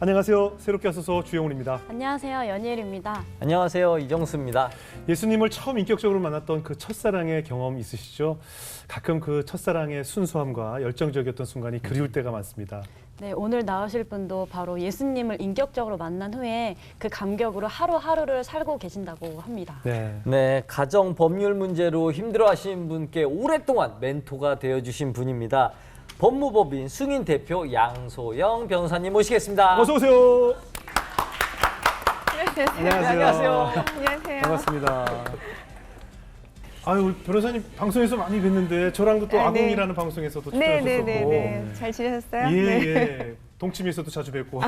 안녕하세요. 새롭게 하소서 주영훈입니다. 안녕하세요. 연예일입니다. 안녕하세요. 이정수입니다. 예수님을 처음 인격적으로 만났던 그 첫사랑의 경험 있으시죠? 가끔 그 첫사랑의 순수함과 열정적이었던 순간이 그리울 때가 많습니다. 네, 오늘 나오실 분도 바로 예수님을 인격적으로 만난 후에 그 감격으로 하루하루를 살고 계신다고 합니다. 네, 가정 법률 문제로 힘들어하시는 분께 오랫동안 멘토가 되어주신 분입니다. 법무법인 승인 대표 양소영 변호사님 모시겠습니다. 어서 오세요. 안녕하세요. 안녕하세요. 반갑습니다. 아유, 우리 변호사님 방송에서 많이 뵀는데 저랑도 또 아궁이라는 방송에서도 출연하셨었고. 네네네. 잘 지내셨어요? 예, 네. 예. 동치미에서도 자주 뵙고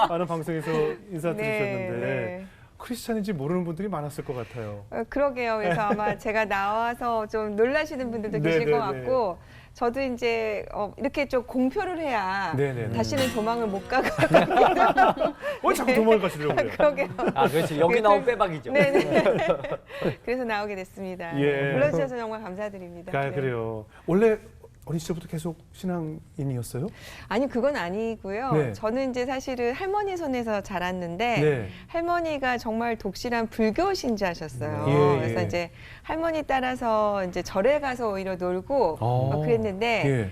많은 방송에서 인사드리셨는데 네. 크리스찬인지 모르는 분들이 많았을 것 같아요. 그러게요. 그래서 아마 제가 나와서 좀 놀라시는 분들도 네, 계실 네, 것 같고 저도 이제 이렇게 좀 공표를 해야 네, 네, 네. 다시는 도망을 못 가고 자꾸 도망을 가시려고요? 그러게요. 아, 그렇지. 여기 나온 빼박이죠. 네네. 그래서 나오게 됐습니다. 예. 불러주셔서 정말 감사드립니다. 아, 네. 그래요. 원래 어린 시절부터 계속 신앙인이었어요? 아니 그건 아니고요. 네. 저는 이제 사실은 할머니 손에서 자랐는데 네. 할머니가 정말 독실한 불교 신자셨어요. 예, 예. 그래서 이제 할머니 따라서 이제 절에 가서 오히려 놀고 막 그랬는데 예.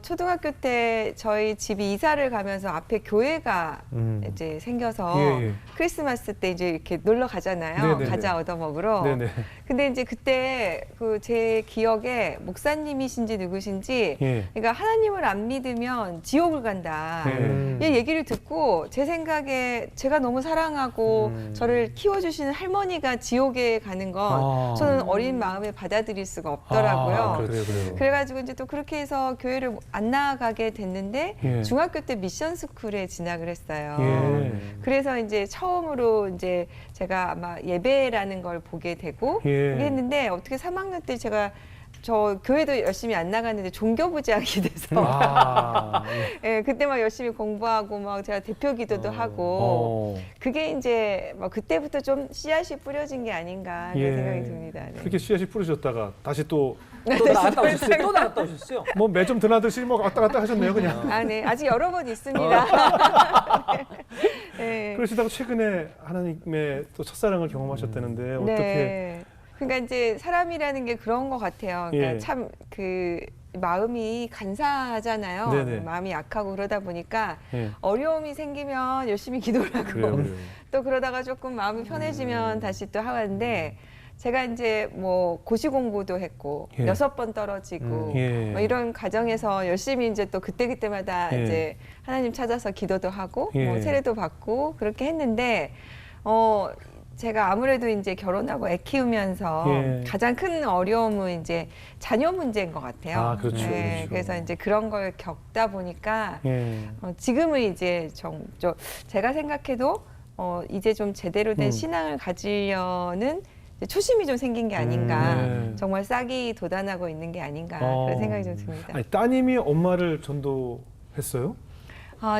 초등학교 때 저희 집이 이사를 가면서 앞에 교회가 이제 생겨서 예, 예. 크리스마스 때 이제 이렇게 놀러 가잖아요. 네네네. 과자 얻어 먹으러. 네네. 근데 이제 그때 그 제 기억에 목사님이신지 누구신지 예. 그러니까 하나님을 안 믿으면 지옥을 간다. 예. 이 얘기를 듣고 제 생각에 제가 너무 사랑하고 저를 키워주시는 할머니가 지옥에 가는 건 저는 어린 마음에 받아들일 수가 없더라고요. 아, 그래요. 그래가지고 이제 또 그렇게 해서 교회를 안 나가게 됐는데 예. 중학교 때 미션 스쿨에 진학을 했어요. 예. 그래서 이제 처음으로 이제 제가 아마 예배라는 걸 보게 되고 예. 그렇게 했는데 어떻게 3학년 때 제가 저 교회도 열심히 안 나갔는데 종교부장이 돼서 아, 예, 그때 막 열심히 공부하고 막 제가 대표 기도도 하고 그게 이제 막 그때부터 좀 씨앗이 뿌려진 게 아닌가 그런 예. 생각이 듭니다. 네. 그렇게 씨앗이 뿌려졌다가 다시 또 또 나갔다 오셨어요? 또 나갔다 오셨어요? 뭐 매점 드나듯이 뭐 왔다 갔다 하셨네요, 그냥. 아, 네. 아직 여러 번 있습니다. 네. 그러시다가 최근에 하나님의 또 첫사랑을 경험하셨다는데 어떻게? 네. 그러니까 이제 사람이라는 게 그런 것 같아요. 그러니까 예. 참 그 마음이 간사하잖아요. 네네. 마음이 약하고 그러다 보니까 예. 어려움이 생기면 열심히 기도를 하고 그래요. 또 그러다가 조금 마음이 편해지면 다시 또 하는데 제가 이제 뭐 고시 공부도 했고 예. 6번 떨어지고 예. 뭐 이런 과정에서 열심히 이제 또 그때마다 예. 이제 하나님 찾아서 기도도 하고 예. 뭐 세례도 받고 그렇게 했는데 제가 아무래도 이제 결혼하고 애 키우면서 예. 가장 큰 어려움은 이제 자녀 문제인 것 같아요. 아, 그렇죠, 그렇죠. 그래서 이제 그런 걸 겪다 보니까 예. 지금은 이제 제가 생각해도 이제 좀 제대로 된 신앙을 가지려는 이제 초심이 좀 생긴 게 아닌가. 네. 정말 싹이 돋아나고 있는 게 아닌가 그런 생각이 좀 듭니다. 아니, 따님이 엄마를 전도했어요?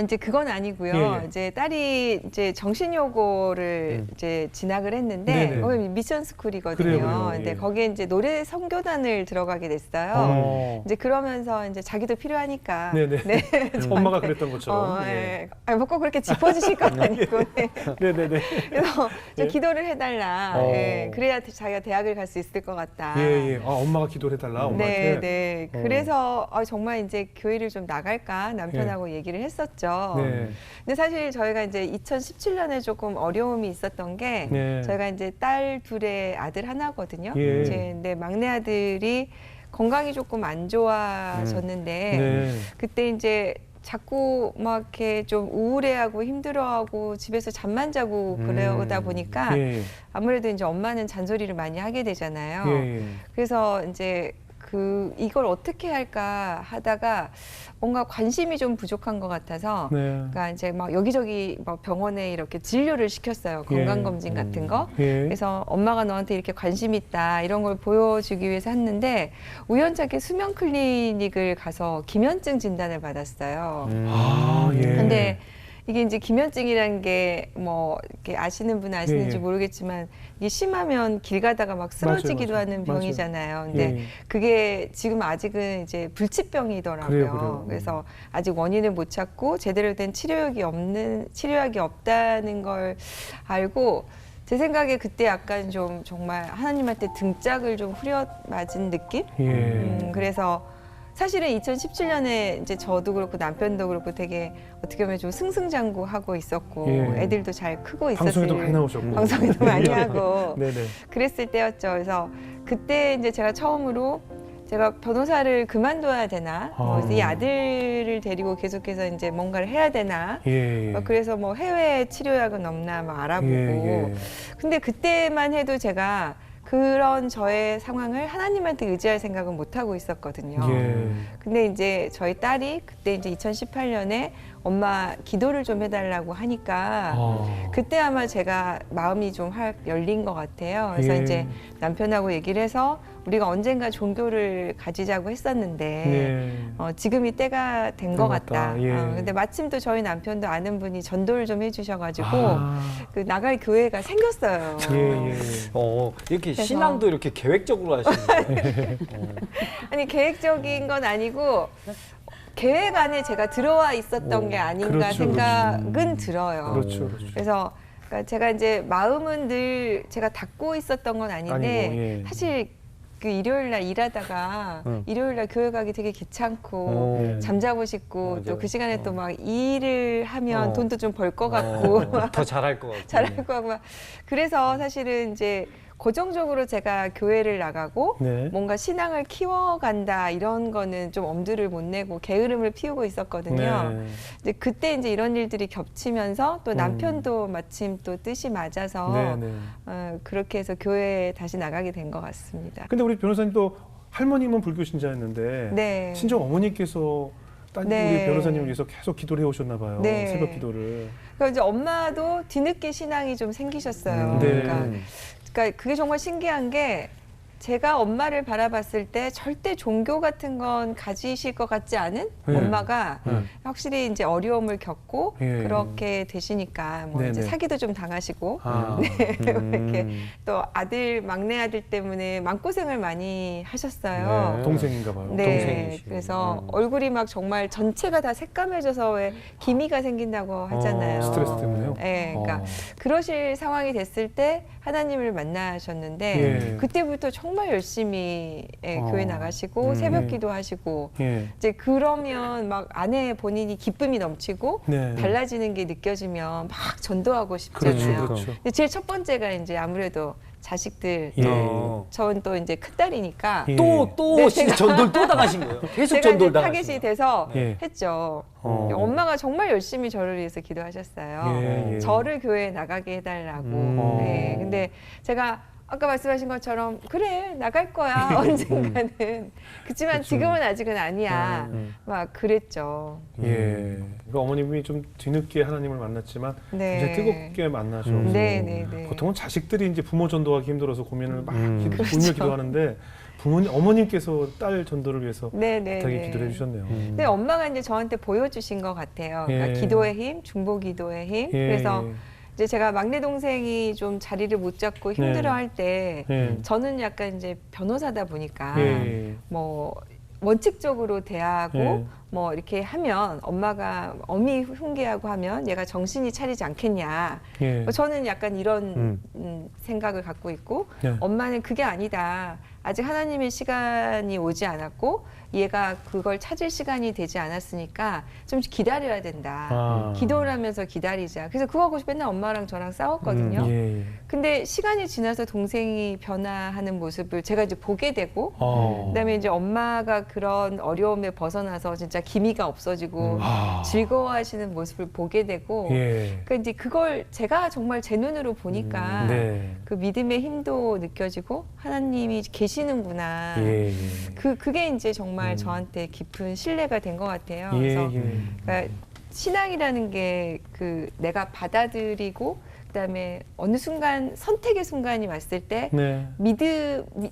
이제 그건 아니고요. 예, 예. 이제 딸이 이제 정신여고를 이제 진학을 했는데 네네. 거기 미션 스쿨이거든요. 그래요. 근데 예. 거기에 이제 노래 선교단을 들어가게 됐어요. 이제 그러면서 이제 자기도 필요하니까. 네네. 네. 엄마가 그랬던 것처럼. 예. 아니, 뭐 꼭 그렇게 짚어주실 건 아니고. 네. 네네네. 그래서 예. 기도를 해달라. 예. 그래야 자기가 대학을 갈 수 있을 것 같다. 예. 아, 엄마가 기도를 해달라, 엄마한테. 네. 그래서 정말 이제 교회를 좀 나갈까 남편하고 얘기를 했었죠. 네. 근데 사실 저희가 이제 2017년에 조금 어려움이 있었던 게 네. 저희가 이제 딸 둘에 아들 하나거든요. 예. 근데 막내 아들이 건강이 조금 안 좋아졌는데 네. 그때 이제 자꾸 막 이렇게 좀 우울해하고 힘들어하고 집에서 잠만 자고 그러다 보니까 예. 아무래도 이제 엄마는 잔소리를 많이 하게 되잖아요. 예. 그래서 이제 이걸 어떻게 할까 하다가 뭔가 관심이 좀 부족한 것 같아서 네. 그러니까 이제 막 여기저기 막 병원에 이렇게 진료를 시켰어요. 건강검진 같은 거. 예. 그래서 엄마가 너한테 이렇게 관심 있다 이런 걸 보여주기 위해서 했는데 우연찮게 수면 클리닉을 가서 기면증 진단을 받았어요. 아, 예. 근데 이게 이제 기면증이라는 게 뭐 이렇게 아시는 분은 아시는지 예, 예. 모르겠지만 이게 심하면 길 가다가 막 쓰러지기도 맞아요. 하는 맞아요. 병이잖아요. 근데 예. 그게 지금 아직은 이제 불치병이더라고요. 그래요. 그래서 아직 원인을 못 찾고 제대로 된 치료약이 없다는 걸 알고 제 생각에 그때 약간 좀 정말 하나님한테 등짝을 좀 후려맞은 느낌? 예. 그래서 사실은 2017년에 이제 저도 그렇고 남편도 그렇고 되게 어떻게 보면 좀 승승장구하고 있었고 예. 애들도 잘 크고 있었을 방송에도 많이 나오셨고. 방송에도 많이 하고 네네. 그랬을 때였죠. 그래서 그때 이제 제가 처음으로 제가 변호사를 그만둬야 되나, 이 아들을 데리고 계속해서 이제 뭔가를 해야 되나, 예. 그래서 뭐 해외 치료약은 없나 막 알아보고. 예. 근데 그때만 해도 제가 그런 저의 상황을 하나님한테 의지할 생각은 못 하고 있었거든요. 예. 근데 이제 저희 딸이 그때 이제 2018년에 엄마 기도를 좀 해달라고 하니까 그때 아마 제가 마음이 좀 열린 것 같아요. 그래서 예. 이제 남편하고 얘기를 해서 우리가 언젠가 종교를 가지자고 했었는데 지금이 때가 된 것 같다. 예. 근데 마침 또 저희 남편도 아는 분이 전도를 좀 해주셔가지고 아. 그 나갈 교회가 생겼어요. 예. 예. 이렇게 그래서- 신앙도 이렇게 계획적으로 하시는 아니 계획적인 건 아니고 계획 안에 제가 들어와 있었던 게 아닌가 그렇죠, 생각은 들어요. 그렇죠. 그렇죠. 그래서 그러니까 제가 이제 마음은 늘 제가 닫고 있었던 건 아닌데 아니고, 예. 사실 그 일요일 날 일하다가 일요일 날 교회 가기 되게 귀찮고 잠자고 싶고 맞아요. 또 그 시간에 또 막 일을 하면 어. 돈도 좀 벌 것 같고 더 잘할 것 같고. 잘할 것 같고 막 그래서 사실은 이제 고정적으로 제가 교회를 나가고 네. 뭔가 신앙을 키워간다 이런 거는 좀 엄두를 못 내고 게으름을 피우고 있었거든요. 네. 이제 그때 이제 이런 일들이 겹치면서 또 남편도 마침 또 뜻이 맞아서 네, 네. 그렇게 해서 교회에 다시 나가게 된 것 같습니다. 근데 우리 변호사님도 할머님은 불교 신자였는데 네. 친정 어머니께서 네. 우리 변호사님을 위해서 계속 기도를 해오셨나 봐요. 네. 새벽 기도를. 그러니까 이제 엄마도 뒤늦게 신앙이 좀 생기셨어요. 네. 그러니까 그게 정말 신기한 게 제가 엄마를 바라봤을 때 절대 종교 같은 건 가지실 것 같지 않은 네. 엄마가 확실히 이제 어려움을 겪고 예. 그렇게 되시니까 뭐 이제 네네. 사기도 좀 당하시고 아. 이렇게 또 막내 아들 때문에 마음고생을 많이 하셨어요. 네. 동생인가 봐요. 네, 동생이시고. 그래서 얼굴이 막 정말 전체가 다 새까매져서 왜 기미가 생긴다고 하잖아요. 스트레스 때문에요? 네, 그러니까 그러실 상황이 됐을 때 하나님을 만나셨는데 예. 그때부터 정말 열심히 교회 나가시고 새벽 기도하시고 예. 이제 그러면 막 안에 본인이 기쁨이 넘치고 네. 달라지는 게 느껴지면 막 전도하고 그렇죠, 싶잖아요. 그렇죠. 근데 제일 첫 번째가 이제 아무래도 자식들. 예. 저는 또 이제 큰딸이니까 예. 또 네, 전도를 또 당하신 거예요. 계속 제가 이제 전도를 타겟이 당하신 거예요. 돼서 예. 했죠. 어. 엄마가 정말 열심히 저를 위해서 기도하셨어요. 예, 예. 저를 교회에 나가게 해달라고. 어. 네. 근데 제가 아까 말씀하신 것처럼 그래 나갈 거야 언젠가는. 그렇지만 그렇죠. 지금은 아직은 아니야. 막 그랬죠. 예. 그러니까 어머님이 좀 뒤늦게 하나님을 만났지만 네. 이제 뜨겁게 만나셔서 네, 네, 네. 보통은 자식들이 이제 부모 전도하기 힘들어서 고민을 막 그렇죠. 울며 기도하는데 어머님께서 딸 전도를 위해서 네, 네, 애타게 네. 기도를 해주셨네요. 근데 엄마가 이제 저한테 보여주신 것 같아요. 그러니까 예. 기도의 힘, 중보 기도의 힘. 예, 그래서 예. 이제 제가 막내 동생이 좀 자리를 못 잡고 힘들어할 때 예. 저는 약간 이제 변호사다 보니까 예. 뭐 원칙적으로 대하고 예. 뭐 이렇게 하면 엄마가 어미 훈계하고 하면 얘가 정신이 차리지 않겠냐. 예. 뭐 저는 약간 이런 생각을 갖고 있고 네. 엄마는 그게 아니다. 아직 하나님의 시간이 오지 않았고 얘가 그걸 찾을 시간이 되지 않았으니까 좀 기다려야 된다. 아. 기도를 하면서 기다리자. 그래서 그거 하고 맨날 엄마랑 저랑 싸웠거든요. 예. 근데 시간이 지나서 동생이 변화하는 모습을 제가 이제 보게 되고 그다음에 이제 엄마가 그런 어려움에 벗어나서 진짜 기미가 없어지고 즐거워하시는 모습을 보게 되고 예. 그러니까 이제 그걸 제가 정말 제 눈으로 보니까 네. 그 믿음의 힘도 느껴지고 하나님이 계시는구나. 예. 그게 이제 정말 저한테 깊은 신뢰가 된 것 같아요. 예. 그래서 예. 그러니까 신앙이라는 게 그 내가 받아들이고 그다음에 어느 순간 선택의 순간이 왔을 때 네.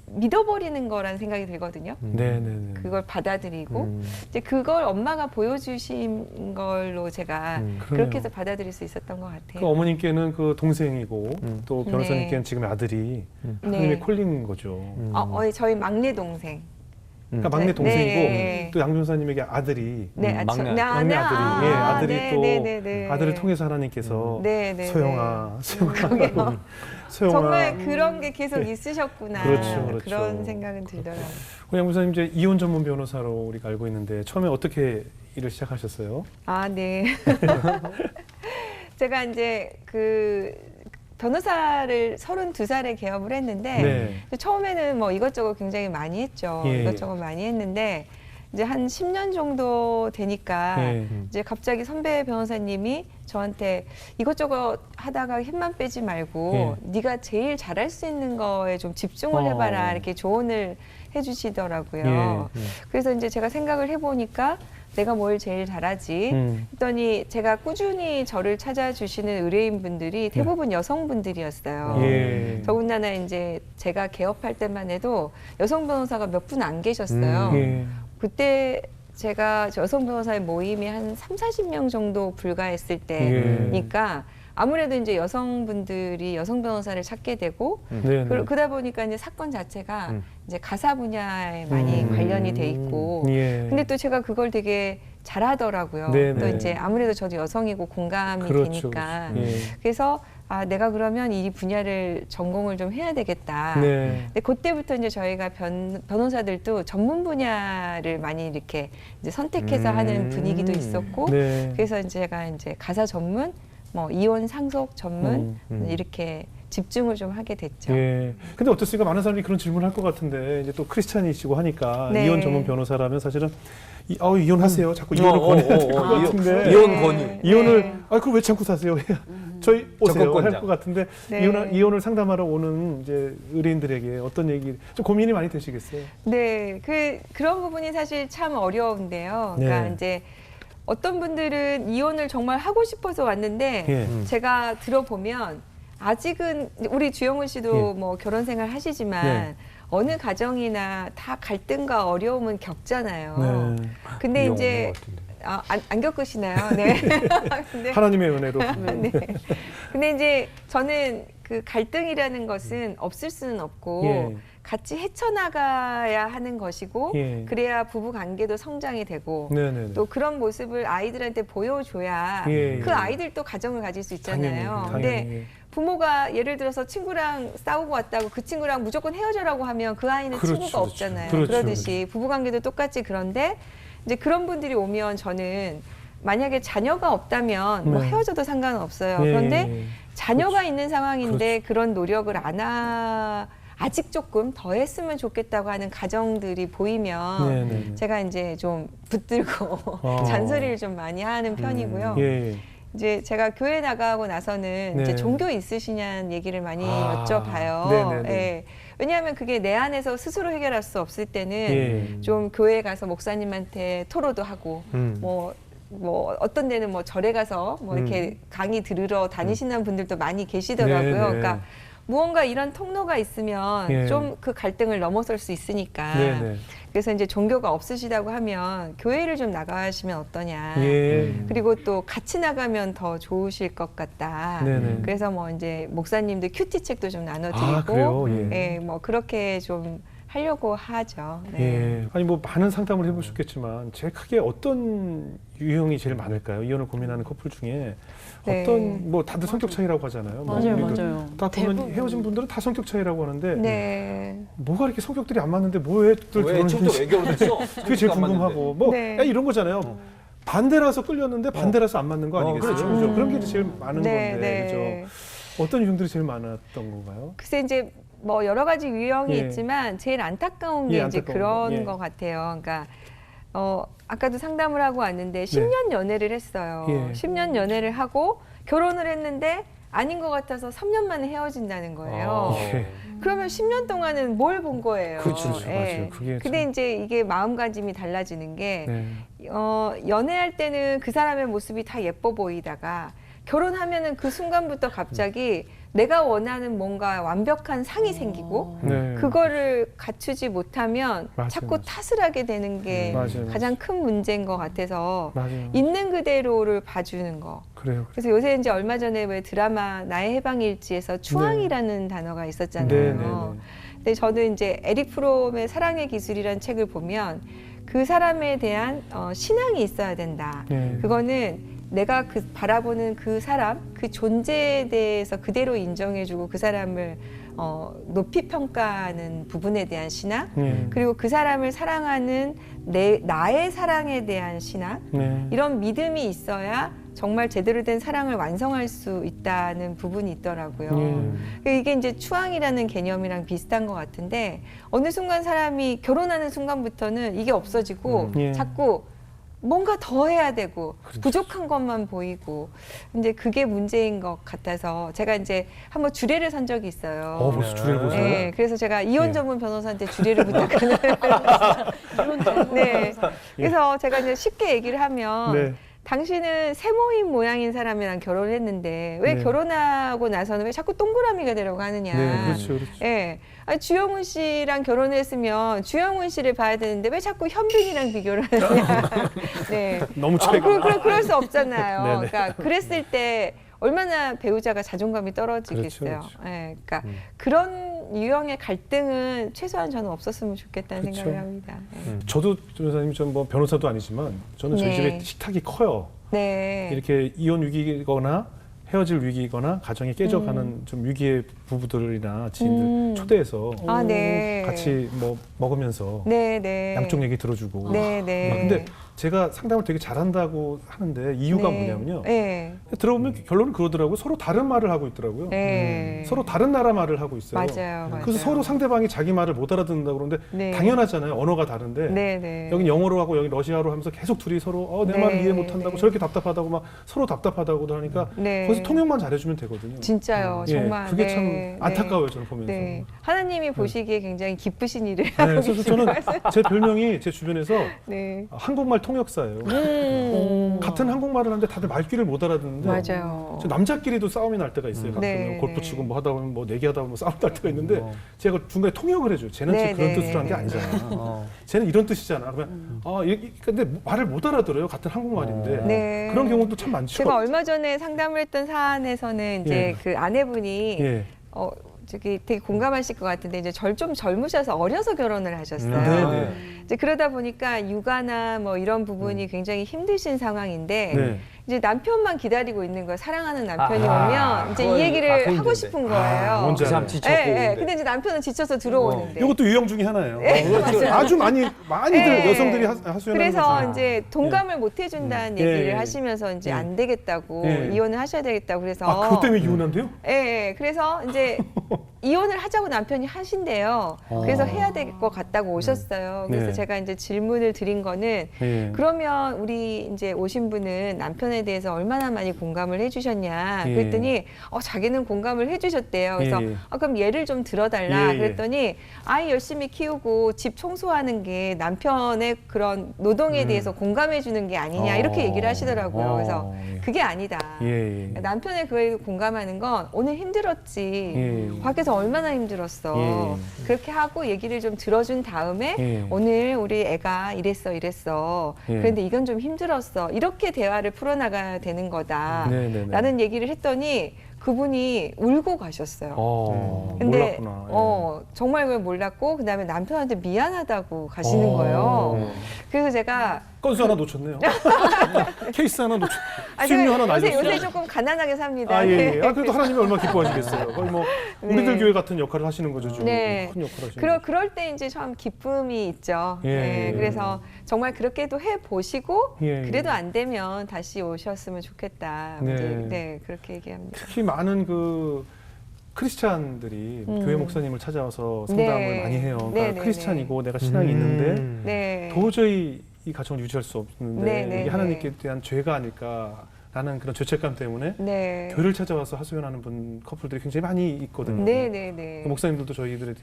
믿어버리는 거라는 생각이 들거든요. 네, 네, 네. 그걸 받아들이고 이제 그걸 엄마가 보여주신 걸로 제가 그러네요. 그렇게 해서 받아들일 수 있었던 것 같아요. 그 어머님께는 그 동생이고 또 변호사님께는 네. 지금 아들이 하나님의 네. 콜링인 거죠. 저희 막내 동생. 그러니까 막내 네. 동생이고 네. 또 양 변호사님에게 아들이 네, 막내 아들. 막내 아들이 예, 아들이 네, 또 네, 네, 네. 아들을 통해서 하나님께서 네, 네, 소영아, 그러게요. 소영아. 정말 그런 게 계속 있으셨구나. 그렇죠, 그렇죠. 그런 생각은 들더라고요. 양 변호사님 이제 이혼 전문 변호사로 우리가 알고 있는데 처음에 어떻게 일을 시작하셨어요? 아, 네. 제가 이제 그 변호사를 32살에 개업을 했는데 네. 처음에는 뭐 이것저것 굉장히 많이 했죠. 예. 이것저것 많이 했는데 이제 한 10년 정도 되니까 예. 이제 갑자기 선배 변호사님이 저한테 이것저것 하다가 힘만 빼지 말고 네가 제일 잘할 수 있는 거에 좀 집중을 해봐라 이렇게 조언을 해주시더라고요. 예. 그래서 이제 제가 생각을 해보니까 내가 뭘 제일 잘하지 했더니 제가 꾸준히 저를 찾아주시는 의뢰인분들이 대부분 여성분들이었어요. 예. 더군다나 이제 제가 개업할 때만 해도 여성 변호사가 몇 분 안 계셨어요. 예. 그때 제가 여성 변호사의 모임이 한 30-40명 정도 불과했을 때니까 아무래도 이제 여성분들이 여성 변호사를 찾게 되고 네, 네. 그러다 보니까 이제 사건 자체가 이제 가사 분야에 많이 관련이 돼 있고 예. 근데 또 제가 그걸 되게 잘하더라고요. 네, 또 네. 이제 아무래도 저도 여성이고 공감이 그렇죠, 되니까 그렇죠. 예. 그래서 아 내가 그러면 이 분야를 전공을 좀 해야 되겠다. 네. 근데 그때부터 이제 저희가 변호사들도 전문 분야를 많이 이렇게 이제 선택해서 하는 분위기도 있었고 네. 그래서 이제 제가 이제 가사 전문, 뭐 이혼 상속 전문 이렇게 집중을 좀 하게 됐죠. 예. 근데 어떻습니까? 많은 사람들이 그런 질문을 할 것 같은데 이제 또 크리스찬이시고 하니까 네. 이혼 전문 변호사라면 사실은 이혼하세요. 자꾸 이혼을 권해야 될 것 같은데 이혼 권유. 이혼을 그걸 왜 참고 사세요? 저희 오세요 적극권자. 할 것 같은데 네. 이혼을 상담하러 오는 이제 의뢰인들에게 어떤 얘기 좀 고민이 많이 되시겠어요? 네, 그런 부분이 사실 참 어려운데요. 그러니까 네. 이제 어떤 분들은 이혼을 정말 하고 싶어서 왔는데 예. 제가 들어보면 아직은 우리 주영훈 씨도 예. 뭐 결혼 생활 하시지만 네. 어느 가정이나 다 갈등과 어려움은 겪잖아요. 네. 근데 이제 안 겪으시나요? 네. 근데, 하나님의 은혜로. 네. 근데 이제 저는 그 갈등이라는 것은 없을 수는 없고 예. 같이 헤쳐나가야 하는 것이고 예. 그래야 부부 관계도 성장이 되고 네네. 또 그런 모습을 아이들한테 보여줘야 예, 그 예. 아이들도 가정을 가질 수 있잖아요. 근데 당연히. 부모가 예를 들어서 친구랑 싸우고 왔다고 그 친구랑 무조건 헤어져라고 하면 그 아이는 그렇죠, 친구가 그렇죠. 없잖아요. 그렇죠, 그러듯이 부부관계도 똑같이 그런데 이제 그런 분들이 오면 저는 만약에 자녀가 없다면 뭐 네. 헤어져도 상관은 없어요. 예, 그런데 예. 자녀가 있는 상황인데 그렇죠. 그런 노력을 아직 조금 더 했으면 좋겠다고 하는 가정들이 보이면 네네. 제가 이제 좀 붙들고 잔소리를 좀 많이 하는 편이고요. 예. 이제 제가 교회 나가고 나서는 네. 이제 종교 있으시냐는 얘기를 많이 아, 여쭤봐요. 네네네. 예. 왜냐하면 그게 내 안에서 스스로 해결할 수 없을 때는 예. 좀 교회 가서 목사님한테 토로도 하고 뭐 어떤 데는 뭐 절에 가서 뭐 이렇게 강의 들으러 다니시는 분들도 많이 계시더라고요. 네네. 그러니까 무언가 이런 통로가 있으면 예. 좀 그 갈등을 넘어설 수 있으니까. 네네. 그래서 이제 종교가 없으시다고 하면 교회를 좀 나가시면 어떠냐. 예. 그리고 또 같이 나가면 더 좋으실 것 같다. 네네. 그래서 뭐 이제 목사님들 큐티 책도 좀 나눠드리고, 아, 그래요? 예. 예, 뭐 그렇게 좀 하려고 하죠. 네. 예. 아니 뭐 많은 상담을 해보셨겠지만 제일 크게 어떤 유형이 제일 많을까요? 이혼을 고민하는 커플 중에 네. 어떤 뭐 다들 성격 차이라고 하잖아요. 뭐 맞아요, 그러니까 맞아요. 다 보면 대부분. 헤어진 분들은 다 성격 차이라고 하는데 네. 뭐가 이렇게 성격들이 안 맞는데 뭐왜 또 왜 처음부터 왜 결혼했어? 그게 제일 궁금하고 뭐 네. 야, 이런 거잖아요. 반대라서 끌렸는데 반대라서 안 맞는 거 아니겠어요? 그렇죠. 그죠? 그런 게 제일 많은 네, 건데 네. 그죠? 어떤 유형들이 제일 많았던 건가요? 글쎄 이제 뭐 여러 가지 유형이 예. 있지만 제일 안타까운 게 예, 이제 안타까운 그런 거. 예. 것 같아요. 그러니까 아까도 상담을 하고 왔는데 10년 연애를 했어요. 예. 10년 연애를 하고 결혼을 했는데 아닌 것 같아서 3년 만에 헤어진다는 거예요. 예. 그러면 10년 동안은 뭘 본 거예요? 그렇죠, 맞아요. 그게 근데 참- 이제 이게 마음가짐이 달라지는 게 네. 연애할 때는 그 사람의 모습이 다 예뻐 보이다가 결혼하면은 그 순간부터 갑자기 내가 원하는 뭔가 완벽한 상이 생기고 네. 그거를 갖추지 못하면 맞아요, 자꾸 맞아요. 탓을 하게 되는 게 맞아요, 가장 큰 문제인 것 같아서 맞아요. 있는 그대로를 봐주는 거. 그래요. 그래서 요새 이제 얼마 전에 왜 드라마 나의 해방일지에서 추앙이라는 단어가 있었잖아요. 네. 근데 저는 이제 에릭 프롬의 사랑의 기술이라는 책을 보면 그 사람에 대한 신앙이 있어야 된다. 네. 그거는 내가 그 바라보는 그 사람, 그 존재에 대해서 그대로 인정해주고 그 사람을 높이 평가하는 부분에 대한 신앙, 네. 그리고 그 사람을 사랑하는 나의 사랑에 대한 신앙, 네. 이런 믿음이 있어야 정말 제대로 된 사랑을 완성할 수 있다는 부분이 있더라고요. 이게 이제 추앙이라는 개념이랑 비슷한 것 같은데 어느 순간 사람이 결혼하는 순간부터는 이게 없어지고 자꾸 뭔가 더 해야 되고 그렇죠. 부족한 것만 보이고 이제 그게 문제인 것 같아서 제가 이제 한번 주례를 산 적이 있어요. 벌써 주례를 보세요. 네, 그래서 제가 이혼 예. 전문 변호사한테 주례를 부탁하는. 네, 그래서 제가 이제 쉽게 얘기를 하면 네. 당신은 세모인 모양인 사람이랑 결혼을 했는데 왜 네. 결혼하고 나서는 왜 자꾸 동그라미가 되려고 하느냐. 네, 그렇죠, 그렇죠. 예. 아니, 주영훈 씨랑 결혼했으면 주영훈 씨를 봐야 되는데 왜 자꾸 현빈이랑 비교를 하느냐. 네. 너무 차이가. 그럴 수 없잖아요. 네네. 그러니까 그랬을 때 얼마나 배우자가 자존감이 떨어지겠어요. 그렇죠, 예. 그러니까 그런 유형의 갈등은 최소한 저는 없었으면 좋겠다는 그렇죠. 생각을 합니다. 예. 저도 변호사님 전 뭐 변호사도 아니지만 저는 저희 네. 집에 식탁이 커요. 네. 이렇게 이혼 위기거나 헤어질 위기거나 가정이 깨져가는 좀 위기의 부부들이나 지인들 초대해서 아, 네. 같이 뭐 먹으면서 네, 네. 양쪽 얘기 들어주고. 네, 네. 근데 제가 상담을 되게 잘한다고 하는데 이유가 네. 뭐냐면요. 네. 들어보면 결론은 그러더라고요. 서로 다른 말을 하고 있더라고요. 네. 서로 다른 나라 말을 하고 있어요. 맞아요, 맞아요. 그래서 서로 상대방이 자기 말을 못 알아듣는다고 그러는데 네. 당연하잖아요. 언어가 다른데. 네, 네. 여긴 영어로 하고 여기 러시아로 하면서 계속 둘이 서로 내 네, 말을 이해 못한다고 네. 저렇게 답답하다고 막 서로 답답하다고도 하니까 네. 거기서 통역만 잘해주면 되거든요. 진짜요, 예, 정말. 그게 네, 참 네. 안타까워요. 저는 보면서. 네. 하나님이 보시기에 굉장히 기쁘신 일을 네, 하고 그래서 계신 저는 것 같아요. 제 별명이 제 주변에서 네. 한국말 통역사예요. 같은 한국말을 하는데 다들 말귀를 못 알아듣는데 맞아요. 저 남자끼리도 싸움이 날 때가 있어요. 가끔 네, 골프 네. 치고 뭐 하다 보면 뭐 내기하다 보면 싸움 날 때가 있는데 제가 중간에 통역을 해줘요. 쟤는 네, 지금 그런 네, 뜻으로 한 게 네. 아니잖아. 쟤는 이런 뜻이잖아. 그러면 근데 말을 못 알아들어요. 같은 한국말인데 네. 그런 경우도 참 많죠. 제가 얼마 전에 상담을 했던 사안에서는 이제 예. 그 아내분이 예. 저기 되게 공감하실 것 같은데 이제 좀 젊으셔서 어려서 결혼을 하셨어요. 네, 네. 이제 그러다 보니까 육아나 뭐 이런 부분이 굉장히 힘드신 상황인데 네. 이제 남편만 기다리고 있는 거예요. 사랑하는 남편이 아, 오면 이제 그건- 이 얘기를 그건 하고 힘든데. 싶은 거예요. 뭔지 알아요. 참 지쳤고. 예. 근데 이제 남편은 지쳐서 들어오는데. 이것도 유형 중에 하나예요. 그렇죠. 아주 많이들 네. 여성들이 하소연하는 그래서 거죠. 이제 동감을 못 해준다는 예, 얘기를 예. 하시면서 이제 예. 안 되겠다고 예. 이혼을 하셔야 되겠다고 그래서 아, 그것 때문에 이혼한대요? 예. 그래서 이제 이혼을 하자고 남편이 하신대요. 그래서 해야 될 것 같다고 오셨어요. 그래서 네. 제가 이제 질문을 드린 거는 예. 그러면 우리 이제 오신 분은 남편에 대해서 얼마나 많이 공감을 해주셨냐 예. 그랬더니 자기는 공감을 해주셨대요. 그래서 예. 그럼 예를 좀 들어달라 예, 예. 그랬더니 아이 열심히 키우고 집 청소하는 게 남편의 그런 노동에 대해서 공감해주는 게 아니냐 이렇게 얘기를 하시더라고요. 그래서 예. 그게 아니다. 예. 남편의 그에 공감하는 건 오늘 힘들었지. 예. 밖에서 얼마나 힘들었어. 예. 그렇게 하고 얘기를 좀 들어준 다음에 예. 오늘 우리 애가 이랬어. 예. 그런데 이건 좀 힘들었어. 이렇게 대화를 풀어나가야 되는 거다. 네네네. 라는 얘기를 했더니 그분이 울고 가셨어요. 근데 몰랐구나. 정말 그걸 몰랐고 그다음에 남편한테 미안하다고 가시는 어. 거예요. 그래서 제가 건수 하나 놓쳤네요. 케이스 하나 놓쳤. 제가 수익료 하나 요새 날렸어요. 조금 가난하게 삽니다. 아, 예. 그래도 하나님이 얼마나 기뻐하시겠어요. 거의 뭐 우리들 네. 교회 같은 역할을 하시는 거죠. 지금. 네. 큰 역할 하시는 거죠. 그럴 때 이제 참 기쁨이 있죠. 예. 네, 그래서 정말 그렇게도 해 보시고 예. 그래도 안 되면 다시 오셨으면 좋겠다. 네. 이제, 네, 그렇게 얘기합니다. 특히 많은 그 크리스찬들이 교회 목사님을 찾아와서 상담을 네. 많이 해요. 그러니까 네, 네, 크리스찬이고 내가 신앙이 있는데 네. 도저히 이 가정을 유지할 수 없는데 네, 네, 이게 하나님께 네. 대한 죄가 아닐까라는 그런 죄책감 때문에 네. 교회를 찾아와서 하소연하는 커플들이 굉장히 많이 있거든요. 네, 네, 네. 목사님들도 저희들의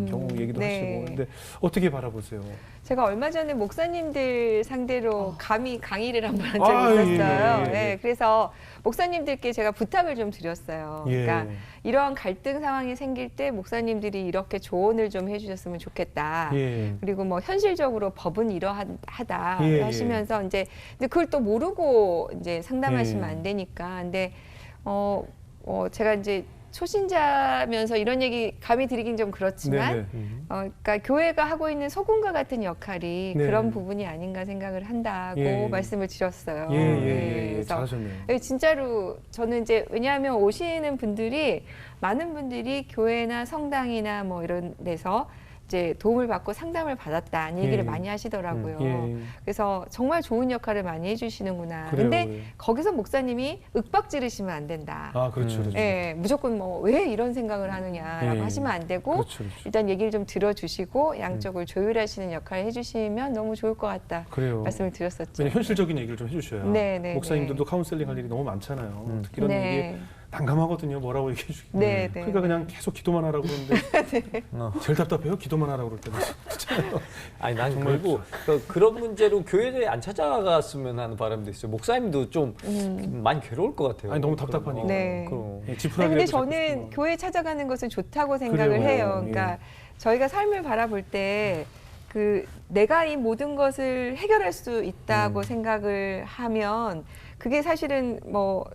경우 얘기도 네. 하시고 근데 어떻게 바라보세요? 제가 얼마 전에 목사님들 상대로 감히 강의를 한 번 한 아, 적이 있었어요. 예. 네, 그래서 목사님들께 제가 부탁을 좀 드렸어요. 예. 그러니까 이러한 갈등 상황이 생길 때 목사님들이 이렇게 조언을 좀 해주셨으면 좋겠다. 예. 그리고 뭐 현실적으로 법은 이러하다 예, 하시면서 이제 근데 그걸 또 모르고 이제 상담하시면 예. 안 되니까. 근데 제가 이제 초신자면서 이런 얘기 감히 드리긴 좀 그렇지만 네네. 그러니까 교회가 하고 있는 소금과 같은 역할이 네. 그런 부분이 아닌가 생각을 한다고 예. 말씀을 드렸어요. 예. 그래서 잘하셨네요. 진짜로 저는 이제 왜냐하면 오시는 분들이 많은 분들이 교회나 성당이나 뭐 이런 데서 이제 도움을 받고 상담을 받았다 얘기를 예. 많이 하시더라고요. 예. 그래서 정말 좋은 역할을 많이 해주시는구나. 그래요, 근데 예. 거기서 목사님이 윽박 지르시면 안 된다. 아, 그렇죠. 그렇죠. 예, 무조건 뭐 왜 이런 생각을 하느냐라고 예. 하시면 안 되고 그렇죠. 일단 얘기를 좀 들어주시고 양쪽을 조율하시는 역할을 해주시면 너무 좋을 것 같다 그래요. 말씀을 드렸었죠. 왜냐면 현실적인 얘기를 좀 해주셔야 네, 네, 목사님들도 카운셀링 할 일이 너무 많잖아요. 특히 이런 얘기 난감하거든요. 뭐라고 얘기해 주기. 네, 네. 그러니까 그냥 계속 기도만 하라고 그러는데 제일 답답해요. 기도만 하라고 그럴 때는. 아니 난 정말 그리고 그런 문제로 교회에 안 찾아갔으면 하는 바람도 있어요. 목사님도 좀 많이 괴로울 것 같아요. 아니, 너무 답답하니까. 네. 그럼. 예, 아니, 지푸라기 근데 하고 자꾸 저는 싶은 거. 교회 찾아가는 것은 좋다고 생각을 그래요. 해요. 예. 그러니까 저희가 삶을 바라볼 때 내가 이 모든 것을 해결할 수 있다고 생각을 하면 그게 사실은 뭐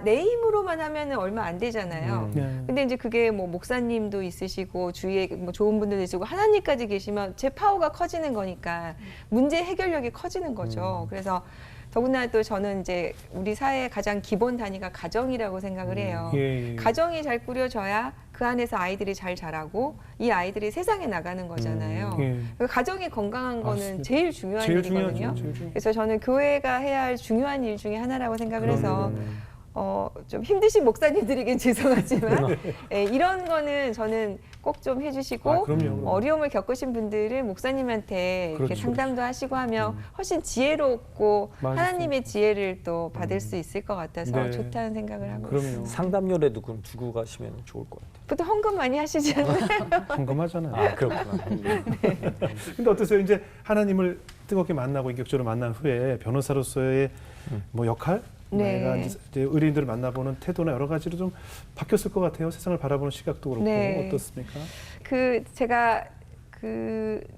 내 힘으로만 하면은 얼마 안 되잖아요. 네. 근데 이제 그게 뭐 목사님도 있으시고 주위에 뭐 좋은 분들도 있으고 하나님까지 계시면 제 파워가 커지는 거니까 문제 해결력이 커지는 거죠. 그래서 더구나 또 저는 이제 우리 사회의 가장 기본 단위가 가정이라고 생각을 해요. 예. 가정이 잘 꾸려져야 그 안에서 아이들이 잘 자라고 이 아이들이 세상에 나가는 거잖아요. 예. 그 가정이 건강한 거는 맞습니다. 제일 중요한 제일 일이거든요. 중요하죠. 제일 중요하죠. 그래서 저는 교회가 해야 할 중요한 일 중에 하나라고 생각을 해서 그러네요. 좀 힘드신 목사님들에겐 죄송하지만 예, 이런 거는 저는 꼭 좀 해주시고 아, 그럼요. 어려움을 겪으신 분들은 목사님한테 이렇게 그렇죠, 상담도 하시고 하면 훨씬 지혜롭고 맞습니다. 하나님의 지혜를 또 받을 수 있을 것 같아서 네. 좋다는 생각을 하고 그럼요. 상담료라도 그럼 주고 가시면 좋을 것 같아요. 보통 헌금 많이 하시지 않나요? 궁금하잖아요. 아 그렇구나. 근데 어떠세요? 이제 하나님을 뜨겁게 만나고 인격적으로 만난 후에 변호사로서의 뭐 역할, 네. 내가 이제 의뢰인들을 만나보는 태도나 여러 가지로 좀 바뀌었을 것 같아요. 세상을 바라보는 시각도 그렇고 네. 어떻습니까? 제가